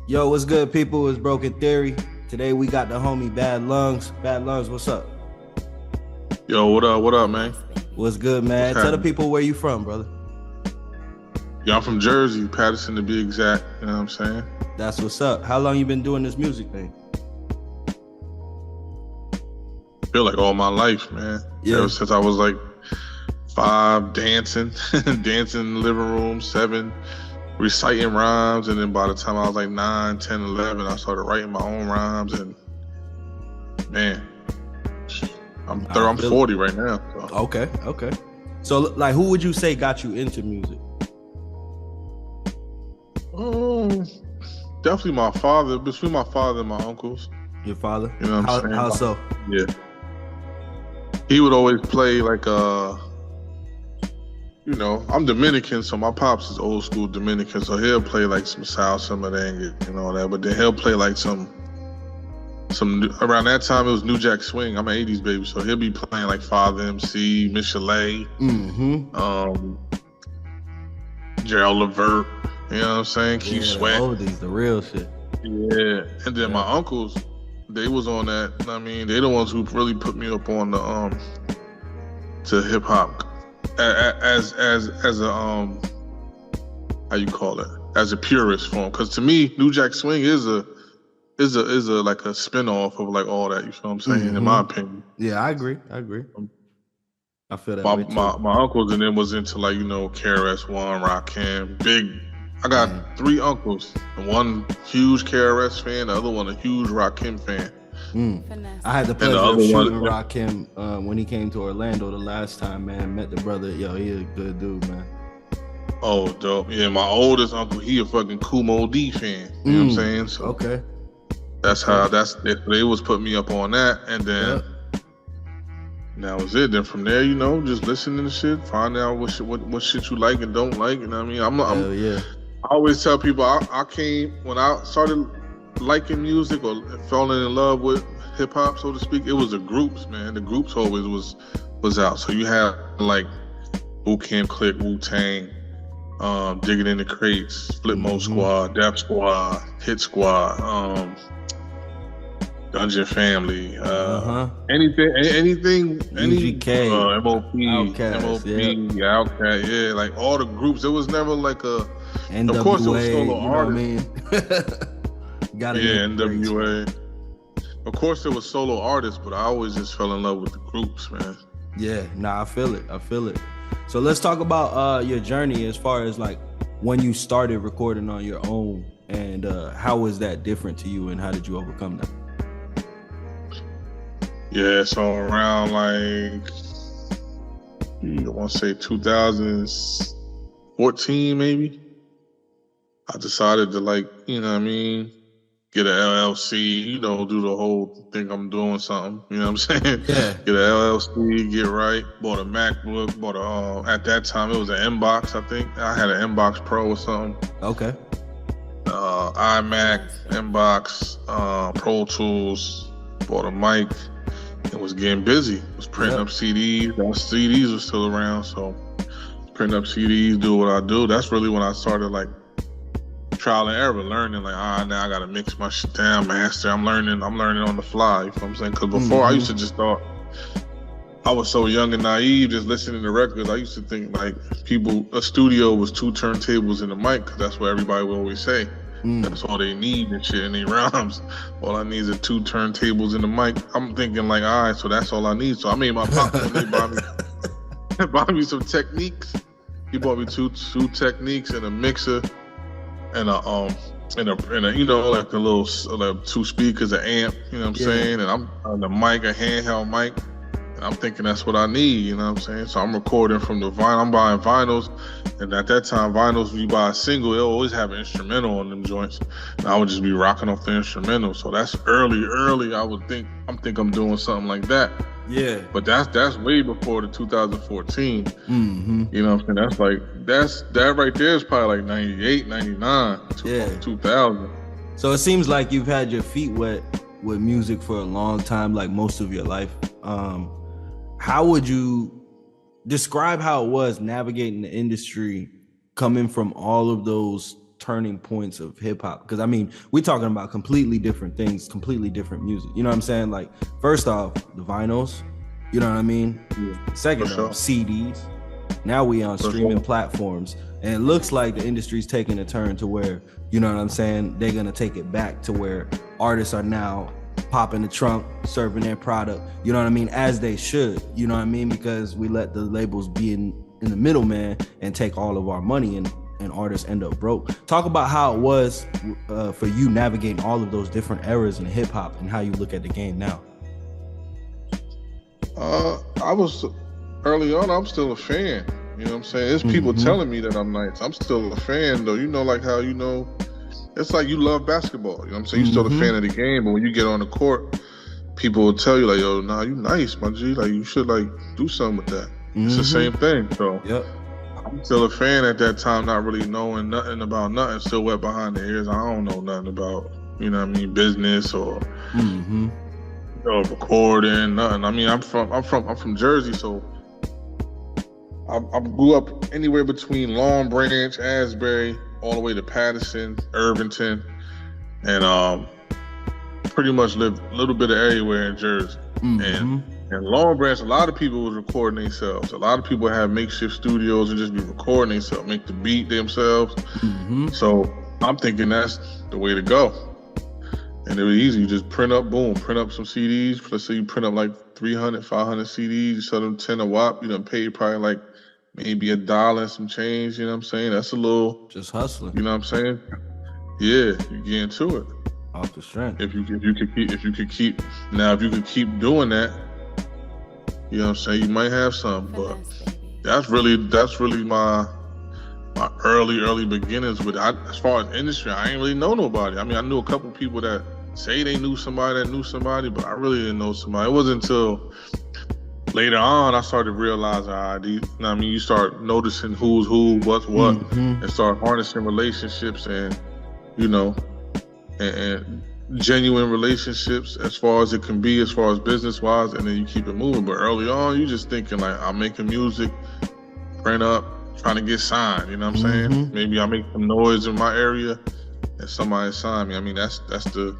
Yo, what's good, people? It's Broken Theory. Today we got the homie Bad Lungs. Bad Lungs, what's up? Yo, what up? What up, man? What's good, What's man? Tell the happening? people where you from, brother. Yeah, I'm from Jersey, Patterson to be exact. You know what I'm saying? That's what's up. How long you been doing this music thing? Feel like all my life, man. Yeah. Ever since I was like 5, dancing, dancing in the living room, 7, reciting rhymes, and then by the time I was like 9, 10, 11, I started writing my own rhymes, and man, I'm 40 right now. So. Okay. So, like, who would you say got you into music? Definitely my father. Between my father and my uncles. Your father? You know what I'm saying? How so? Yeah. He would always play like I'm Dominican, so my pops is old school Dominican, so he'll play like some salsa, merengue, and all that. But then he'll play like some around that time it was New Jack Swing. I'm an '80s baby, so he'll be playing like Father MC, Michelet, Gerald Levert. You know what I'm saying? Keith Sweat. Oldies, the real shit. Yeah, and then my uncles, they was on that. I mean, they the ones who really put me up on the to hip hop as a how you call it, as a purist form. Because to me, New Jack Swing is a like a spinoff of like all that. You feel what I'm saying? In my opinion. Yeah, I agree. I feel that My way too. my uncles and them was into like KRS-One, Rakim, Big. I got 3 uncles, and one huge KRS fan, the other one a huge Rakim fan. I had the pleasure of shooting Rakim when he came to Orlando the last time, man. Met the brother. Yo, he a good dude, man. Oh, dope. Yeah, my oldest uncle, he a fucking Kumo D fan. You know what I'm saying? So okay. That's how they was putting me up on that, and then that was it. Then from there, just listening to shit, find out what shit you like and don't like. You know what I mean? I always tell people I came when I started liking music or falling in love with hip hop, so to speak. It was the groups, man. The groups always was out. So you had like Boot Camp Click, Wu-Tang, Digging in the Crates, Flip Mode Squad, Dap Squad, Hit Squad, Dungeon Family, anything, UGK, MOP, Outkast, yeah, like all the groups. There was never like a. NWA, of course, it was solo artists. NWA. Of course, there was solo artists, but I always just fell in love with the groups, man. Yeah, I feel it. So let's talk about your journey as far as like when you started recording on your own, and how was that different to you, and how did you overcome that? Yeah, so around like I want to say 2014 maybe. I decided to get an LLC, do the whole thing I'm doing something, you know what I'm saying? Yeah. Get an LLC, get right, bought a MacBook, at that time it was an Inbox, I think. I had an Inbox Pro or something. Okay. iMac, Inbox, Pro Tools, bought a mic, and was getting busy. Was printing up CDs. CDs were still around, so printing up CDs, do what I do. That's really when I started like trial and error, learning like, now I gotta mix my shit down, master. I'm learning on the fly. You know what I'm saying? Because before I used to just thought I was so young and naive, just listening to records. I used to think like a studio was 2 turntables and a mic, because that's what everybody would always say. That's all they need and shit in their rhymes. All I need is 2 turntables and a mic. I'm thinking like, all right, so that's all I need. So I made my pop buy me some Techniques. He bought me two Techniques and a mixer. And a like the little 2 speakers, an amp, you know what I'm saying? And I'm on the mic, a handheld mic. And I'm thinking that's what I need, you know what I'm saying? So I'm recording from the vinyl. I'm buying vinyls. And at that time, vinyls, when you buy a single, they'll always have an instrumental on them joints. And I would just be rocking off the instrumental. So that's early. I'm doing something like that. Yeah. But that's way before the 2014. You know what I'm saying? That right there is probably like 98, 99, 2000. So it seems like you've had your feet wet with music for a long time, like most of your life. How would you describe how it was navigating the industry, coming from all of those turning points of hip hop? Because I mean, we're talking about completely different things, completely different music. You know what I'm saying? Like, first off, the vinyls. You know what I mean? Yeah, Second for off, sure. CDs. Now we on For streaming sure. platforms, and it looks like the industry's taking a turn to where, you know what I'm saying, they're gonna take it back to where artists are now popping the trunk, serving their product, you know what I mean, as they should, you know what I mean, because we let the labels be in the middleman and take all of our money, and artists end up broke. Talk about how it was for you navigating all of those different eras in hip hop and how you look at the game now. I was early on. I'm still a fan. You know what I'm saying? There's people telling me that I'm nice. I'm still a fan, though. You know, like how it's like you love basketball. You know what I'm saying? You're still a fan of the game, but when you get on the court, people will tell you like, "Yo, nah, you nice, my G. Like you should like do something with that." It's the same thing. So Yep. I'm still a fan at that time, not really knowing nothing about nothing. Still wet behind the ears. I don't know nothing about, you know what I mean, business or recording, nothing. I mean, I'm from Jersey, so I grew up anywhere between Long Branch, Asbury, all the way to Patterson, Irvington, and pretty much lived a little bit of everywhere in Jersey. And Long Branch, a lot of people was recording themselves. A lot of people have makeshift studios and just be recording themselves, make the beat themselves. So I'm thinking that's the way to go. And it was easy. You just print up some CDs. Let's say you print up like 300, 500 CDs. You sell them 10 a wop. You done paid probably like maybe $1 and some change. You know what I'm saying? That's a little... Just hustling. You know what I'm saying? Yeah, you get into it. Off the strength. If you could keep doing that, you know what I'm saying, you might have some. But that's really my early beginnings with it. As far as industry, I ain't really know nobody. I mean, I knew a couple people that say they knew somebody, but I really didn't know somebody. It wasn't until later on I started realizing, you start noticing who's who, what's what, and start harnessing relationships and, you know, and genuine relationships as far as it can be, as far as business-wise, and then you keep it moving. But early on, you just thinking like, I'm making music, print up, trying to get signed, you know what I'm saying? Maybe I make some noise in my area and somebody sign me. I mean, that's the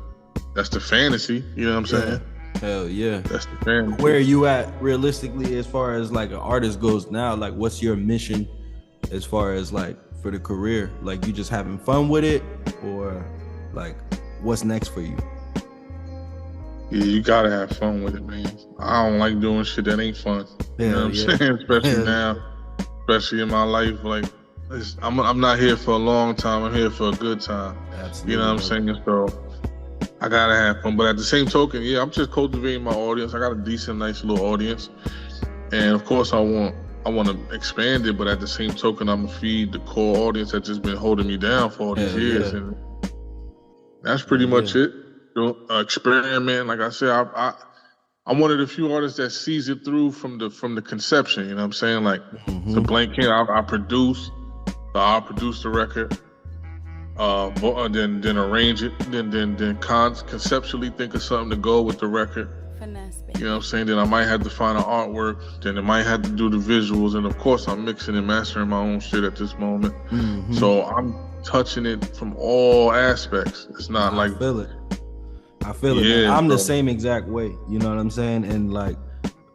fantasy, you know what I'm saying? Hell yeah. That's the fantasy. Where are you at realistically as far as like an artist goes now? Like, what's your mission as far as like for the career? Like, you just having fun with it, or like what's next for you? Yeah, you gotta have fun with it, man. I don't like doing shit that ain't fun. You know what I'm saying? Especially now. Especially in my life, like I'm not here for a long time. I'm here for a good time. Absolutely. You know what I'm saying? So I gotta have fun. But at the same token, yeah, I'm just cultivating my audience. I got a decent, nice little audience, and of course I want to expand it. But at the same token, I'm gonna feed the core audience that's just been holding me down for all these years, and that's pretty much it. Experiment, like I said, I'm one of the few artists that sees it through from the conception. You know what I'm saying? Like the blank canvas, I'll produce the record, then arrange it, then conceptually think of something to go with the record. You know what I'm saying? Then I might have to find an artwork. Then I might have to do the visuals, and of course I'm mixing and mastering my own shit at this moment. So I'm touching it from all aspects. It's not like I feel it. Man. I'm the same exact way. You know what I'm saying? And like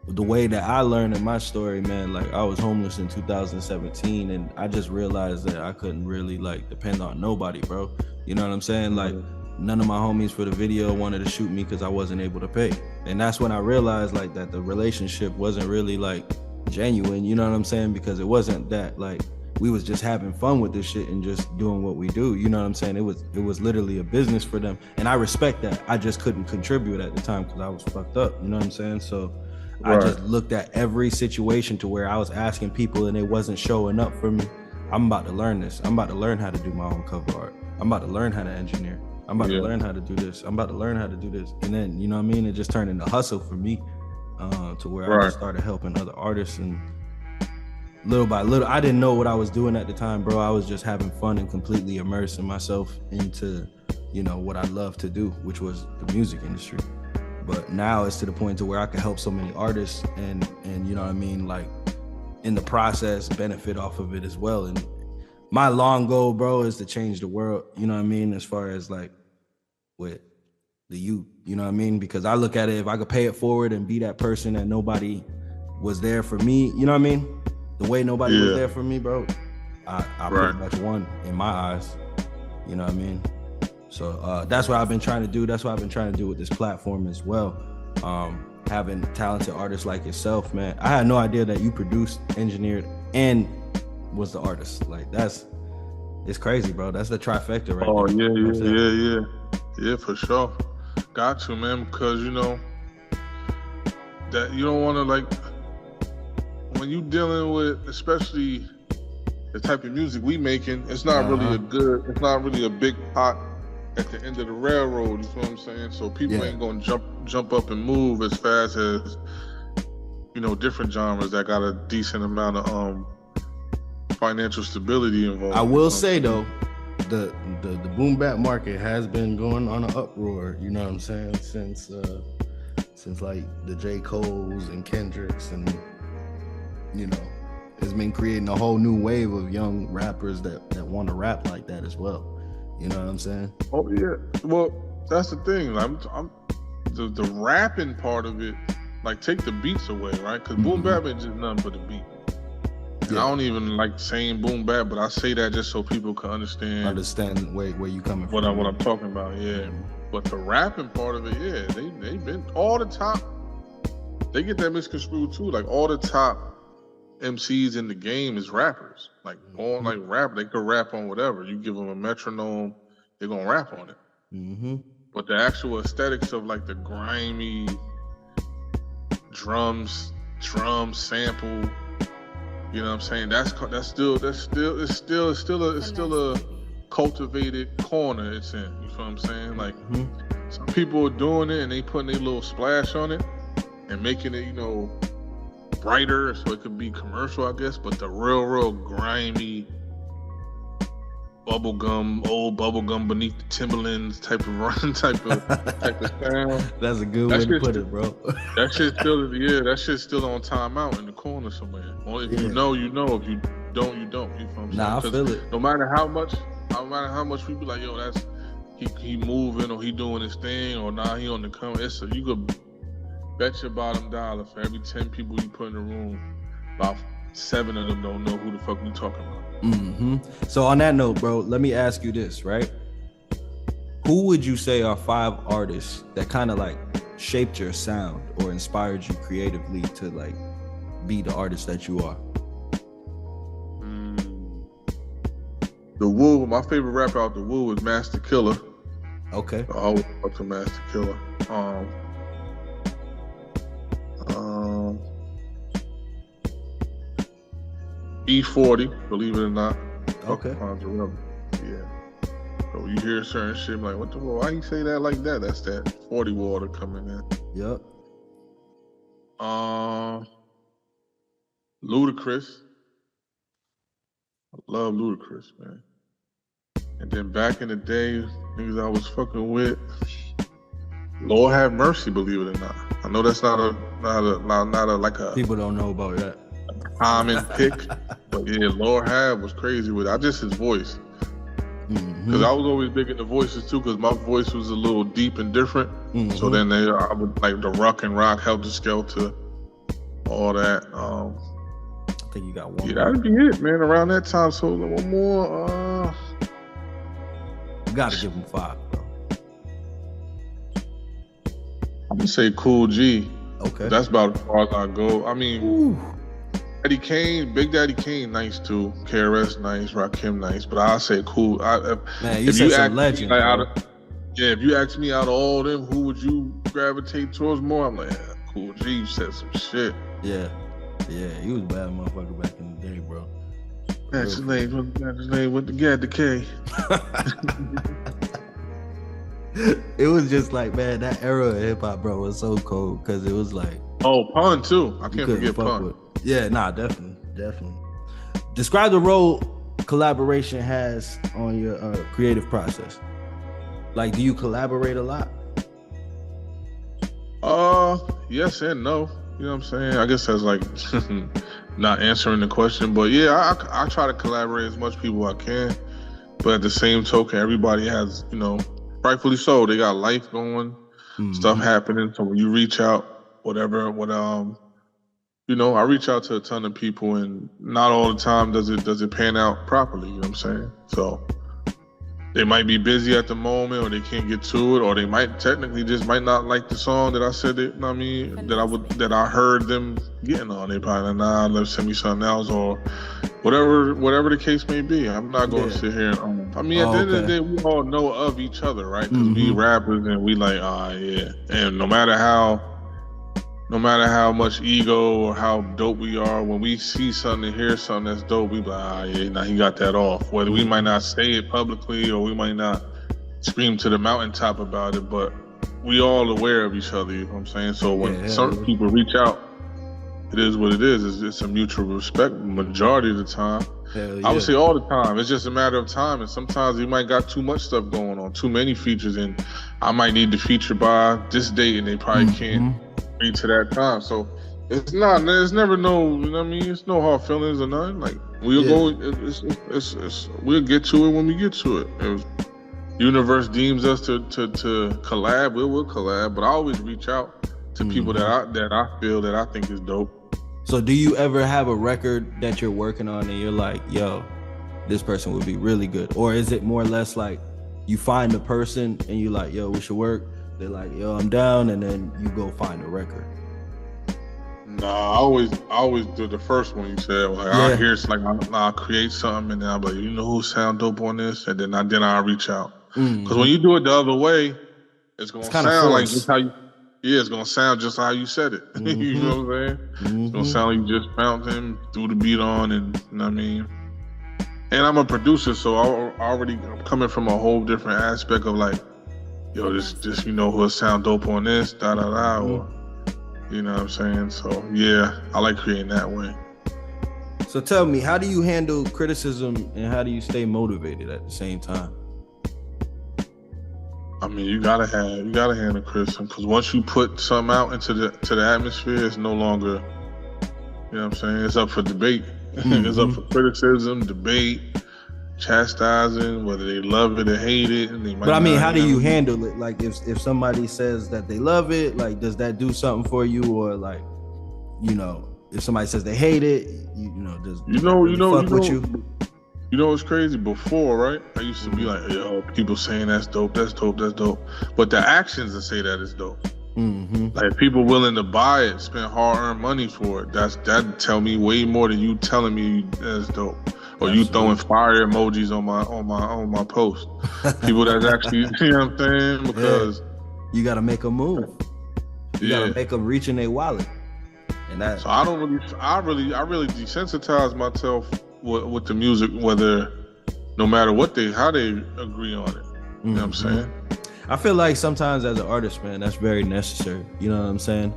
the way that I learned in my story, man, like I was homeless in 2017, and I just realized that I couldn't really like depend on nobody, bro. You know what I'm saying? Like none of my homies for the video wanted to shoot me because I wasn't able to pay. And that's when I realized like that the relationship wasn't really like genuine, you know what I'm saying? Because it wasn't that like we was just having fun with this shit and just doing what we do. You know what I'm saying? It was literally a business for them. And I respect that. I just couldn't contribute at the time because I was fucked up. You know what I'm saying? So I just looked at every situation to where I was asking people and they wasn't showing up for me. I'm about to learn this. I'm about to learn how to do my own cover art. I'm about to learn how to engineer. I'm about to learn how to do this. I'm about to learn how to do this. And then, you know what I mean? It just turned into hustle for me to where I just started helping other artists, and little by little, I didn't know what I was doing at the time, bro. I was just having fun and completely immersing myself into, you know, what I love to do, which was the music industry. But now it's to the point to where I can help so many artists and you know what I mean, like in the process benefit off of it as well. And my long goal, bro, is to change the world. You know what I mean? As far as like with the youth, you know what I mean? Because I look at it, if I could pay it forward and be that person that nobody was there for me, you know what I mean? The way nobody was there for me, bro, I pretty much won in my eyes. You know what I mean? So that's what I've been trying to do. That's what I've been trying to do with this platform as well. Having talented artists like yourself, man. I had no idea that you produced, engineered, and was the artist. Like it's crazy, bro. That's the trifecta right there. Yeah, for sure. Got to, man, because you know that you don't want to, like, when you dealing with, especially the type of music we making, it's not it's not really a big pot at the end of the railroad, you know what I'm saying? So people ain't gonna jump up and move as fast as, you know, different genres that got a decent amount of financial stability involved. I will say though, the boom bap market has been going on an uproar, you know what I'm saying, since like the J. Cole's and Kendricks, and you know, it's been creating a whole new wave of young rappers that want to rap like that as well. You know what I'm saying? Oh yeah. Well, that's the thing. I'm the rapping part of it, like, take the beats away, right? Because boom bap is just nothing but a beat. And I don't even like saying boom bap, but I say that just so people can understand where you coming from. What I'm talking about, yeah. But the rapping part of it, yeah, they've been all the top. They get that misconstrued too. Like, all the top MCs in the game is rappers. Like, all like rap, they could rap on whatever. You give them a metronome, they're gonna rap on it. But the actual aesthetics of like the grimy drums sample, you know what I'm saying? It's still a cultivated corner it's in. You know what I'm saying? Like, some people are doing it and they putting their little splash on it and making it, you know, brighter so it could be commercial, I guess. But the real grimy old bubblegum beneath the Timberlands type of sound. That's a good way to put it, bro. That shit's still on timeout in the corner somewhere. Well, if you know, you know. If you don't, you don't. You know what I'm saying? Nah, I feel it. No matter how much we be like, yo, that's he moving, or he doing his thing, or nah, he on the come. You could bet your bottom dollar for every 10 people you put in the room, about 7 of them don't know who the fuck you talking about. So on that note, bro, let me ask you this, right? Who would you say are 5 artists that kind of like shaped your sound or inspired you creatively to like be the artist that you are? The Wu, my favorite rapper out the Wu is Master Killer. Okay. I always fuck to Master Killer. E40, believe it or not. Okay. Yeah. So you hear certain shit, I'm like, what the world? Why you say that like that? That's that 40 water coming in. Yep. Ludacris. I love Ludacris, man. And then back in the day, niggas I was fucking with, Lord have mercy, believe it or not. I know that's not a like a people don't know about that common pick, but yeah, Lord have was crazy with it. Just his voice, because I was always big into voices too, because my voice was a little deep and different. So then I would like the rock and rock, Helter Skelter, all that. I think you got one. Yeah, that'd be it, man. Around that time, so one more. You gotta give him 5, bro. I'm gonna say Cool G. Okay. That's about as far as I go. I mean, Eddie Kane, Big Daddy Kane, nice too. KRS, nice. Rakim, nice. But I'll say Cool. Man, you said some legend. If you ask me out of all of them, who would you gravitate towards more? I'm like, Cool G. You said some shit. Yeah, he was a bad motherfucker back in the day, bro. That's his name. With the K. It was just like, man, that era of hip hop, bro, was so cold because it was like. Oh, Pun too. I can't forget Pun. Yeah, nah, definitely. Describe the role collaboration has on your creative process. Like, do you collaborate a lot? Yes and no. You know what I'm saying? I guess that's like not answering the question. But yeah, I try to collaborate as much people I can. But at the same token, everybody has, rightfully so, they got life going, stuff happening. So when you reach out, I reach out to a ton of people, and not all the time does it pan out properly. You know what I'm saying? So they might be busy at the moment, or they can't get to it, or they might technically just might not like the song that I said that I heard them getting on. They probably let's send me something else, or whatever the case may be. I'm not going to sit here and at the end of the day, we all know of each other, right? Because we rappers, and we like, yeah. And no matter how much ego or how dope we are, when we see something and hear something that's dope, we be like, yeah, now he got that off. Whether we might not say it publicly or we might not scream to the mountaintop about it, but we all aware of each other, you know what I'm saying? So when certain people reach out, it is what it is. It's a mutual respect majority of the time. I would say all the time. It's just a matter of time. And sometimes you might got too much stuff going on, too many features, and I might need the feature by this date, and they probably can't to that time. So there's never no, you know what I mean? It's no hard feelings or nothing. Like we'll get to it when we get to it. If universe deems us to collab, we'll collab. But I always reach out to people that I feel that I think is dope. So do you ever have a record that you're working on and you're like, yo, this person would be really good? Or is it more or less like you find a person and you're like, yo, we should work? They're like, yo, I'm down, and then you go find a record. Nah, I always do the first one you said. Like I hear it's like I'll create something, and then I'll be like, who sound dope on this, and then I'll reach out. Because when you do it the other way, it's gonna sound like just how you. Yeah, it's gonna sound just how you said it. You know what I'm saying? It's gonna sound like you just found him, threw the beat on, and you know what I mean. And I'm a producer, so I'm coming from a whole different aspect of like, yo, this who'll sound dope on this, or you know what I'm saying? So yeah, I like creating that way. So tell me, how do you handle criticism and how do you stay motivated at the same time? I mean, you gotta handle criticism, because once you put something out into the atmosphere, it's no longer, you know what I'm saying? It's up for debate. It's up for criticism, debate, chastising, whether they love it or hate it. And they might. But I mean, how do you handle it? Like, if somebody says that they love it, like, does that do something for you? Or like, if somebody says they hate it, does fuck with you? You know what's crazy? Before, right? I used to be like, yo, people saying that's dope, that's dope, that's dope. But the actions that say that is dope. Like, people willing to buy it, spend hard-earned money for it. That tell me way more than you telling me that's dope. Or you throwing fire emojis on my post. People that's actually, you know what I'm saying? Because you gotta make a move. You gotta make them reach in their wallet. And that. So I really desensitize myself with the music, whether no matter how they agree on it. You know what I'm saying? I feel like sometimes as an artist, man, that's very necessary. You know what I'm saying?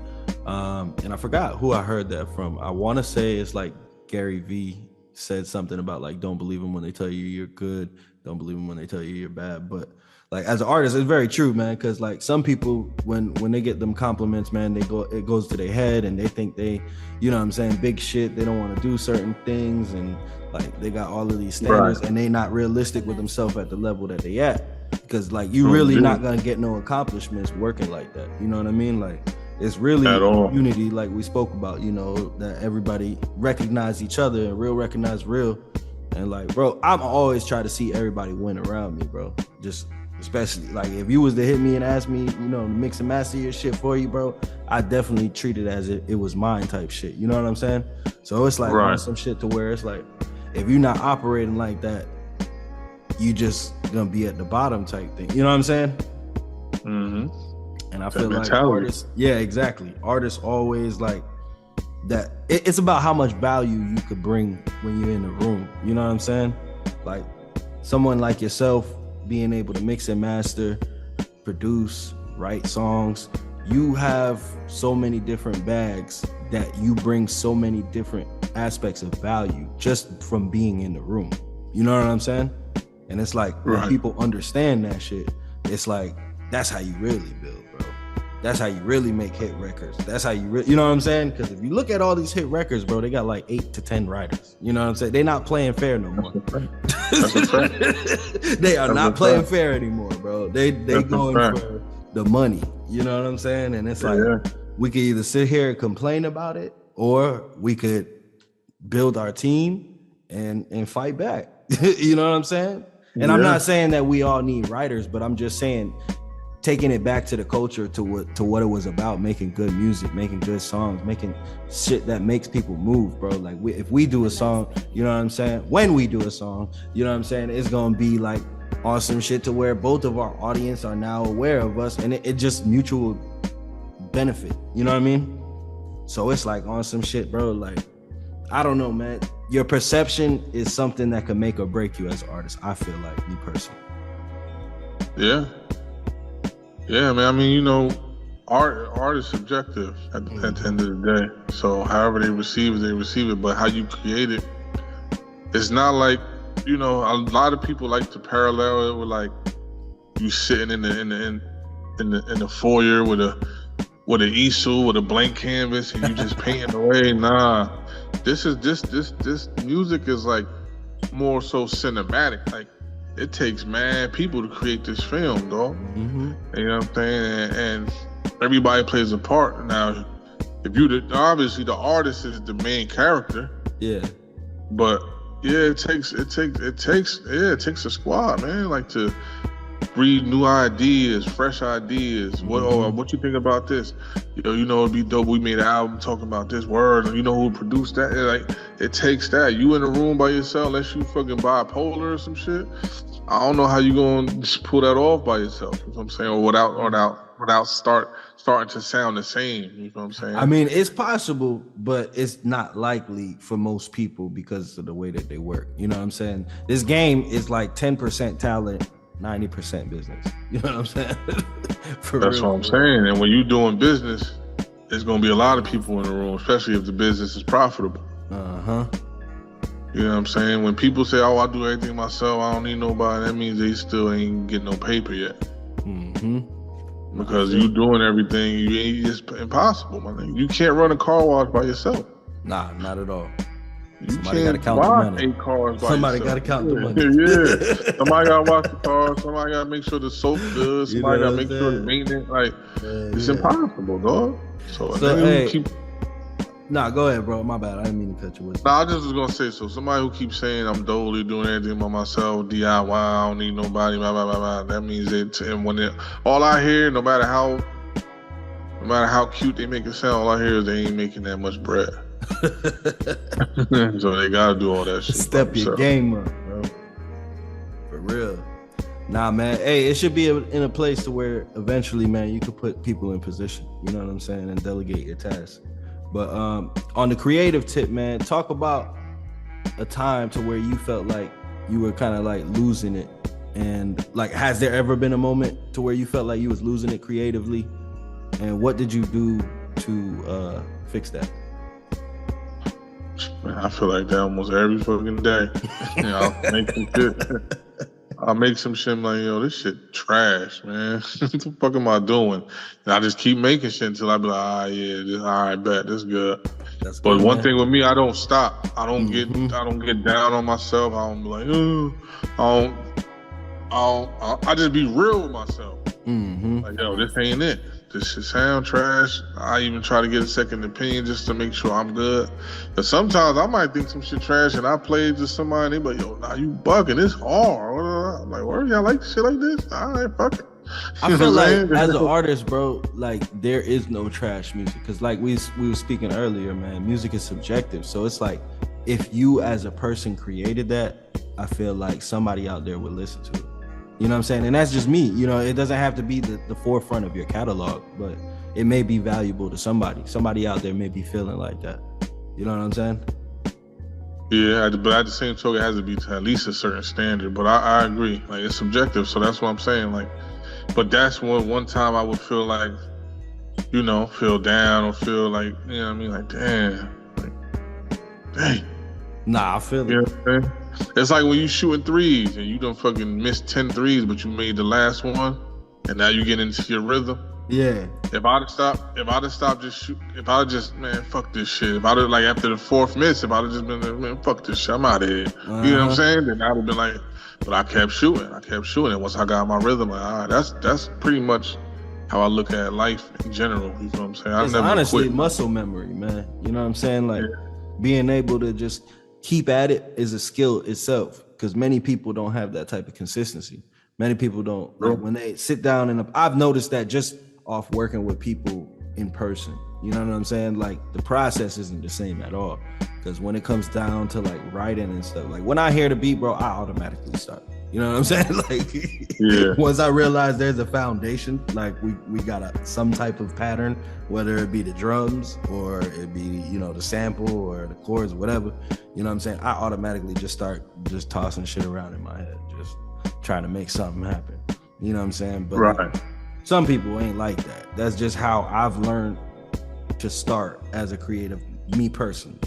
And I forgot who I heard that from. I want to say it's like Gary V said something about like, don't believe them when they tell you you're good. Don't believe them when they tell you you're bad. But like, as an artist, it's very true, man. Because like some people, when they get them compliments, man, it goes to their head and they think they, you know what I'm saying, big shit. They don't want to do certain things, and like they got all of these standards, and they not realistic with themselves at the level that they at. Because like you really not gonna get no accomplishments working like that. You know what I mean? Like it's really unity, like we spoke about. That everybody recognize each other and real recognize real. And like, bro, I'm always try to see everybody win around me, bro. Just especially like if you was to hit me and ask me, to mix and master your shit for you, bro, I definitely treat it as it was mine type shit. You know what I'm saying? So it's like some shit to where it's like, if you're not operating like that, you just gonna be at the bottom type thing. You know what I'm saying? And I feel like artists, exactly. Artists always like that. It's about how much value you could bring when you're in the room. You know what I'm saying? Like someone like yourself being able to mix and master, produce, write songs. You have so many different bags that you bring so many different aspects of value just from being in the room. You know what I'm saying? And it's like when people understand that shit, it's like that's how you really build, bro. That's how you really make hit records. That's how you really, you know what I'm saying? Because if you look at all these hit records, bro, they got like 8 to 10 writers. You know what I'm saying? They're not playing fair no more. That's a fact. They are not playing fair anymore, bro. They going for the money. You know what I'm saying? And it's like, we could either sit here and complain about it, or we could build our team and fight back. You know what I'm saying? And I'm not saying that we all need writers, but I'm just saying, taking it back to the culture, to what it was about, making good music, making good songs, making shit that makes people move, bro. Like if we do a song, you know what I'm saying? When we do a song, you know what I'm saying? It's gonna be like awesome shit to where both of our audience are now aware of us, and it just mutual benefit. You know what I mean? So it's like on some shit, bro. Like, I don't know, man. Your perception is something that can make or break you as an artist. I feel like, me personally. Yeah. Yeah, man. I mean, you know, art is subjective at the end of the day. So however they receive it. But how you create it, it's not like, you know, a lot of people like to parallel it with like you sitting in the foyer with an easel with a blank canvas and you just painting away. Nah, this music is like more so cinematic. Like, it takes mad people to create this film, dog. Mm-hmm. You know what I'm saying? And everybody plays a part. Now, if obviously the artist is the main character. Yeah. But yeah, it takes a squad, man. Like, to breed new ideas, fresh ideas. Mm-hmm. What you think about this? You know, it'd be dope. We made an album talking about this word. You know who produced that? It takes that. You in a room by yourself, unless you fucking bipolar or some shit. I don't know how you gonna just pull that off by yourself. You know what I'm saying? Or without starting to sound the same. You know what I'm saying? I mean, it's possible, but it's not likely for most people because of the way that they work. You know what I'm saying? This game is like 10% talent, 90% business. You know what I'm saying? That's what I'm saying. And when you're doing business, there's gonna be a lot of people in the room, especially if the business is profitable. You know what I'm saying? When people say, "Oh, I do everything myself, I don't need nobody," that means they still ain't getting no paper yet. Mm-hmm. Because you doing everything, it's impossible, my nigga. You can't run a car wash by yourself. Nah, not at all. Somebody got to count the money. 8 cars by Somebody got to count the money. Yeah. Somebody got to wash the car. Somebody got to make sure the soap good. Somebody got to make sure the maintenance. Like, it's impossible, dog. So hey, nah, go ahead, bro. My bad. I didn't mean to cut you with. Nah, I just was gonna say, so somebody who keeps saying I'm dolly doing everything by myself, DIY, I don't need nobody, blah blah blah blah. That means all I hear, no matter how cute they make it sound, all I hear is they ain't making that much bread. So they gotta do all that shit. Step your game up, bro. For real. Nah, man. Hey, it should be in a place to where eventually, man, you could put people in position. You know what I'm saying, and delegate your tasks. But on the creative tip, man, talk about a time to where you felt like you were kind of like losing it. And like, has there ever been a moment to where you felt like you was losing it creatively? And what did you do to fix that? Man, I feel like that almost every fucking day. You know, I'll make some shit like, yo, this shit trash, man. What the fuck am I doing? And I just keep making shit until I be like, all right, bet, that's good. That's but good, one man. Thing with me, I don't stop. I don't get down on myself. I don't be like, I just be real with myself. Like, yo, this ain't it. This shit sound trash. I even try to get a second opinion just to make sure I'm good. But sometimes I might think some shit trash and I play it to somebody and they be like, yo, nah, you bugging, it's hard. I'm like, where y'all like shit like this? All right, fuck it. I feel like as an artist, bro, like there is no trash music. Cause like we were speaking earlier, man, music is subjective. So it's like, if you as a person created that, I feel like somebody out there would listen to it. You know what I'm saying? And that's just me. You know, it doesn't have to be the forefront of your catalog, but it may be valuable to somebody. Somebody out there may be feeling like that. You know what I'm saying? Yeah, but at the same token, it has to be to at least a certain standard. But I agree. Like, it's subjective, so that's what I'm saying. Like, but that's one time I would feel like, you know, feel down or feel like, you know what I mean? Like, dang. Nah, I feel it. You know what I'm saying? It's like when you shooting threes and you done fucking missed 10 threes, but you made the last one, and now you get into your rhythm. Yeah. If I'd have stopped just shoot, if I'd just, man, fuck this shit. If I'd have, like, after the fourth miss, if I'd have just been like, man, fuck this shit, I'm out of here. You know what I'm saying? Then I'd have been like, but I kept shooting. And once I got my rhythm, like, all right, that's pretty much how I look at life in general. You know what I'm saying? It's honestly muscle memory, man. You know what I'm saying? Like, being able to just keep at it is a skill itself, because many people don't have that type of consistency. Many people don't, like, when they sit down and I've noticed that just off working with people in person. You know what I'm saying? Like, the process isn't the same at all. Because when it comes down to like writing and stuff, like when I hear the beat, bro, I automatically start. You know what I'm saying? Like, once I realize there's a foundation, like we got some type of pattern, whether it be the drums or it be, you know, the sample or the chords, whatever. You know what I'm saying? I automatically just start just tossing shit around in my head, just trying to make something happen. You know what I'm saying? But like, some people ain't like that. That's just how I've learned to start as a creative, me personally.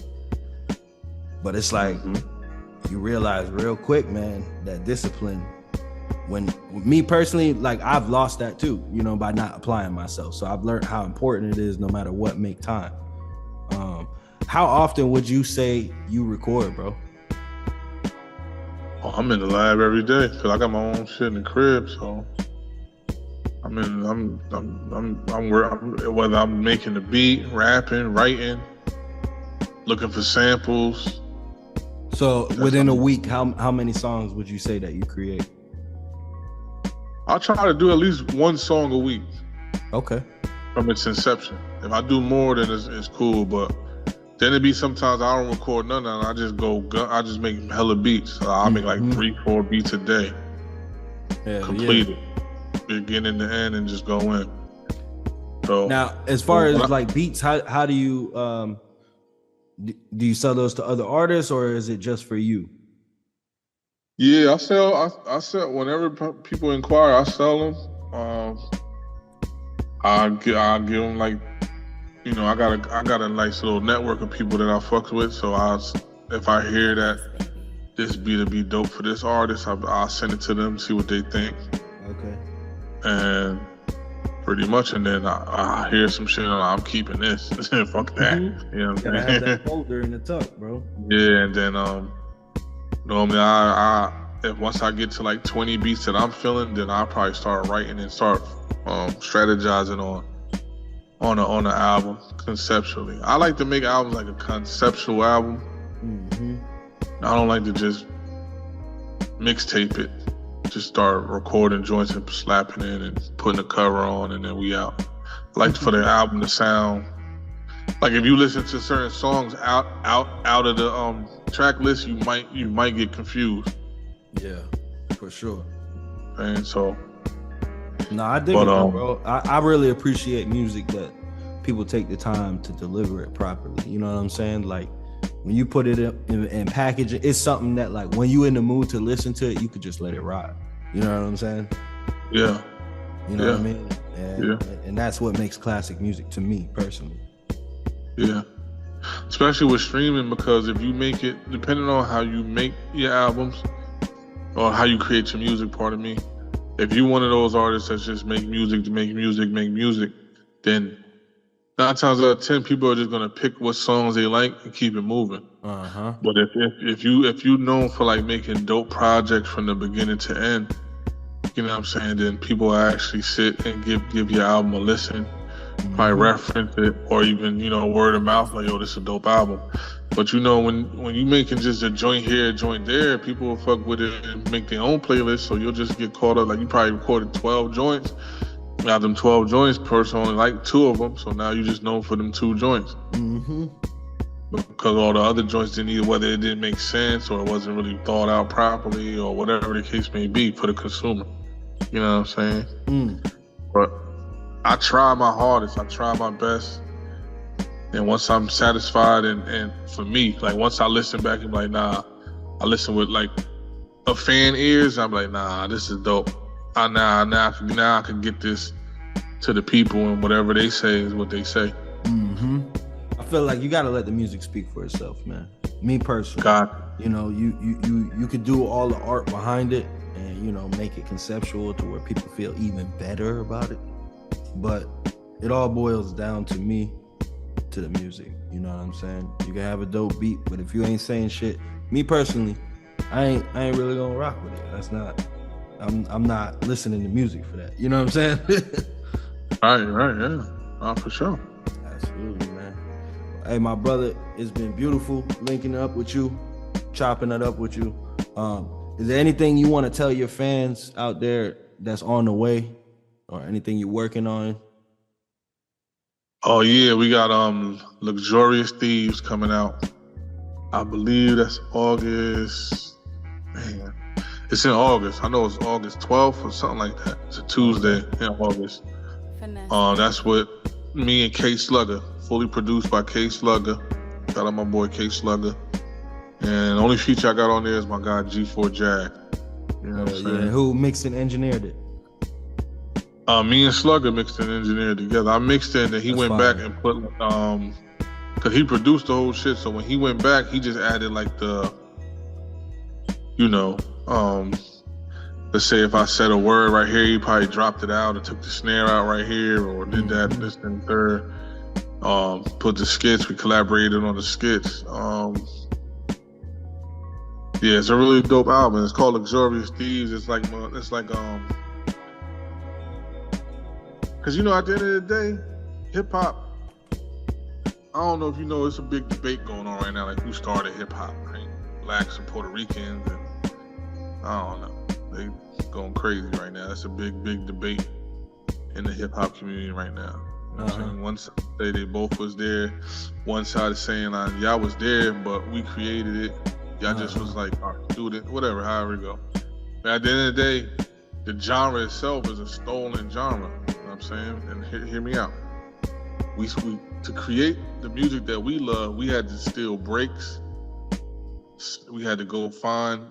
But it's like, you realize real quick, man, that discipline, when me personally, like, I've lost that too, you know, by not applying myself. So I've learned how important it is, no matter what, make time. How often would you say you record, bro? Oh, I'm in the lab every day because I got my own shit in the crib. So I'm whether I'm making the beat, rapping, writing, looking for samples. So within a week, how many songs would you say that you create? I try to do at least one song a week. Okay. From its inception. If I do more, then it's cool. But then it be sometimes I don't record none of it. I just make hella beats. So I'll make like 3-4 beats a day. Complete it. Beginning to end and just go in. So now, as far as like beats, how do you do you sell those to other artists, or is it just for you? Yeah, I sell whenever people inquire, I sell them. I give them, like, you know, I got a nice little network of people that I fucks with. So if I hear that this beat will be dope for this artist, I'll send it to them, see what they think. Okay. And pretty much, and then I hear some shit and I'm keeping this. Fuck that. You know what I'm saying? Have that folder in the tuck, bro. Yeah, and then normally if once I get to like 20 beats that I'm feeling, then I'll probably start writing and start strategizing on an album conceptually. I like to make albums like a conceptual album. I don't like to just mixtape it. Just start recording joints and slapping it and putting a cover on, and then we out. I like for the album to sound like, if you listen to certain songs out of the track list, you might get confused. Yeah, for sure. And so, no, I dig it, bro. I really appreciate music that people take the time to deliver it properly. You know what I'm saying? Like, when you put it in packaging, it's something that, like, when you in the mood to listen to it, you could just let it ride. You know what I'm saying? Yeah. You know what I mean? And that's what makes classic music to me personally. Yeah. Especially with streaming, because if you make it, depending on how you make your albums or how you create your music, pardon me, if you're one of those artists that just make music to make music, then 9 times out of 10, people are just gonna pick what songs they like and keep it moving. But if you known for like making dope projects from the beginning to end, you know what I'm saying, then people will actually sit and give your album a listen, probably reference it, or even, you know, word of mouth, like, yo, this is a dope album. But you know, when you making just a joint here, a joint there, people will fuck with it and make their own playlist. So you'll just get caught up. Like, you probably recorded 12 joints. Now them 12 joints, person only like 2 of them, so now you just known for them 2 joints. Because all the other joints didn't either, whether it didn't make sense or it wasn't really thought out properly or whatever the case may be for the consumer. You know what I'm saying? But I try my hardest, I try my best. And once I'm satisfied, and for me, like, once I listen back and be like, nah, I listen with like a fan ears, I'm like, nah, this is dope. Now I can get this to the people, and whatever they say is what they say. I feel like you gotta let the music speak for itself, man. Me personally, you know, you could do all the art behind it, and, you know, make it conceptual to where people feel even better about it. But it all boils down to me, to the music. You know what I'm saying? You can have a dope beat, but if you ain't saying shit, me personally, I ain't really gonna rock with it. That's not. I'm not listening to music for that. You know what I'm saying? Right, yeah, for sure. Absolutely, man. Hey, my brother, it's been beautiful linking up with you, chopping it up with you. Is there anything you want to tell your fans out there that's on the way, or anything you're working on? Oh yeah, we got Luxurious Thieves coming out. I believe that's August. Man, it's in August. I know it's August 12th or something like that. It's a Tuesday in August. That's with me and K Slugger, fully produced by K Slugger. Shout out my boy K Slugger. And the only feature I got on there is my guy G4 Jag. You know what I'm saying? Yeah, who mixed and engineered it? Me and Slugger mixed and engineered together. I mixed it and then he went back and put because he produced the whole shit. So when he went back, he just added like the, let's say if I said a word right here, he probably dropped it out and took the snare out right here, or did that, this, and third. Put the skits. We collaborated on the skits. Yeah, it's a really dope album. It's called Luxurious Thieves. It's like because at the end of the day, hip hop. I don't know if you know, it's a big debate going on right now. Like, who started hip hop? Right? Blacks and Puerto Ricans, and I don't know. They going crazy right now. It's a big debate in the hip hop community right now. You know what I'm saying? One side say they both was there. One side is saying y'all was there, but we created it. Y'all just was like our student, whatever, however it go. But at the end of the day, the genre itself is a stolen genre. You know what I'm saying? And hear me out. We to create the music that we love, we had to steal breaks. We had to go find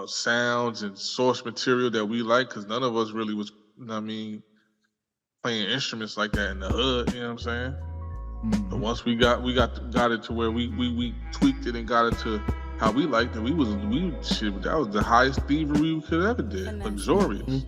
sounds and source material that we like, because none of us really was, playing instruments like that in the hood. You know what I'm saying? But once we got it to where we tweaked it and got it to how we liked it, that was the highest thievery we could ever did. Luxurious.